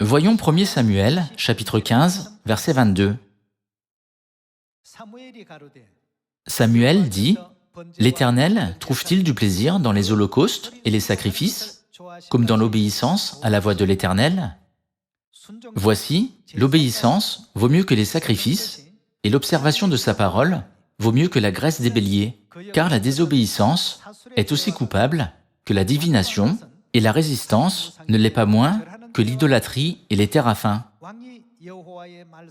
Voyons 1 Samuel, chapitre 15, verset 22. Samuel dit, « L'Éternel trouve-t-il du plaisir dans les holocaustes et les sacrifices, comme dans l'obéissance à la voix de l'Éternel? Voici, l'obéissance vaut mieux que les sacrifices, et l'observation de sa parole vaut mieux que la graisse des béliers, car la désobéissance est aussi coupable que la divination, et la résistance ne l'est pas moins que l'idolâtrie et les téraphins.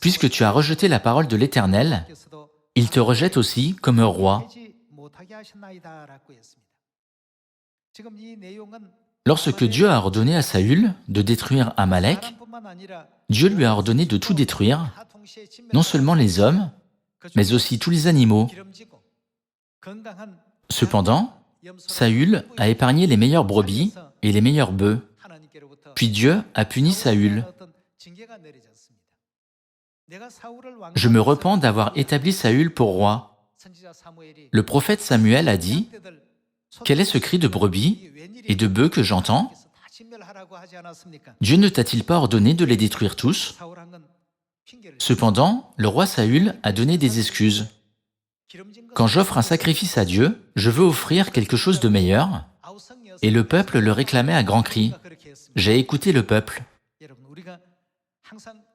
Puisque tu as rejeté la parole de l'Éternel, il te rejette aussi comme un roi. » Lorsque Dieu a ordonné à Saül de détruire Amalek, Dieu lui a ordonné de tout détruire, non seulement les hommes, mais aussi tous les animaux. Cependant, Saül a épargné les meilleures brebis et les meilleurs bœufs. Puis Dieu a puni Saül. Je me repens d'avoir établi Saül pour roi. Le prophète Samuel a dit, « Quel est ce cri de brebis et de bœufs que j'entends? Dieu ne t'a-t-il pas ordonné de les détruire tous? » Cependant, le roi Saül a donné des excuses. Quand j'offre un sacrifice à Dieu, je veux offrir quelque chose de meilleur, et le peuple le réclamait à grands cris. J'ai écouté le peuple.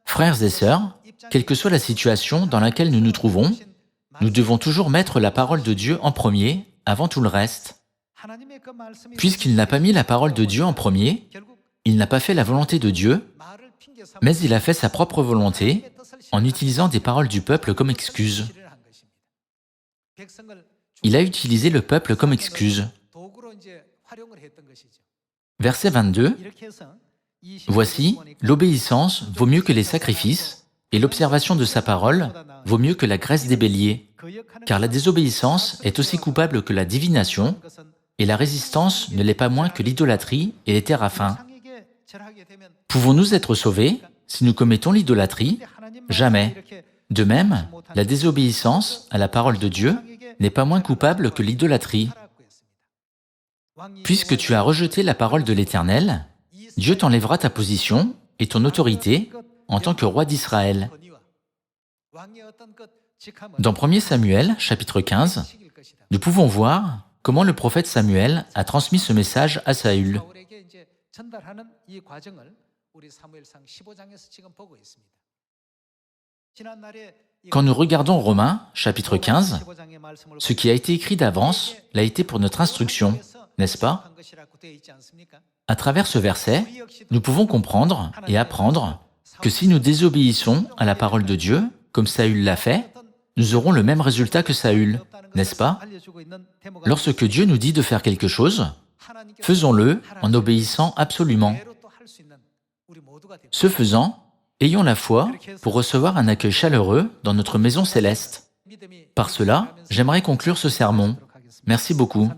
Frères et sœurs, quelle que soit la situation dans laquelle nous nous trouvons, nous devons toujours mettre la parole de Dieu en premier, avant tout le reste. Puisqu'il n'a pas mis la parole de Dieu en premier, il n'a pas fait la volonté de Dieu, mais il a fait sa propre volonté en utilisant des paroles du peuple comme excuse. Il a utilisé le peuple comme excuse. Verset 22, « Voici, l'obéissance vaut mieux que les sacrifices, et l'observation de sa parole vaut mieux que la graisse des béliers, car la désobéissance est aussi coupable que la divination, et la résistance ne l'est pas moins que l'idolâtrie et les téraphins. Pouvons-nous être sauvés si nous commettons l'idolâtrie? Jamais. De même, la désobéissance à la parole de Dieu n'est pas moins coupable que l'idolâtrie. Puisque tu as rejeté la parole de l'Éternel, Dieu t'enlèvera ta position et ton autorité en tant que roi d'Israël. » Dans 1 Samuel, chapitre 15, nous pouvons voir comment le prophète Samuel a transmis ce message à Saül. Quand nous regardons Romains, chapitre 15, ce qui a été écrit d'avance l'a été pour notre instruction, n'est-ce pas? À travers ce verset, nous pouvons comprendre et apprendre que si nous désobéissons à la parole de Dieu, comme Saül l'a fait, nous aurons le même résultat que Saül, n'est-ce pas? Lorsque Dieu nous dit de faire quelque chose, faisons-le en obéissant absolument. Ce faisant, ayons la foi pour recevoir un accueil chaleureux dans notre maison céleste. Par cela, j'aimerais conclure ce sermon. Merci beaucoup.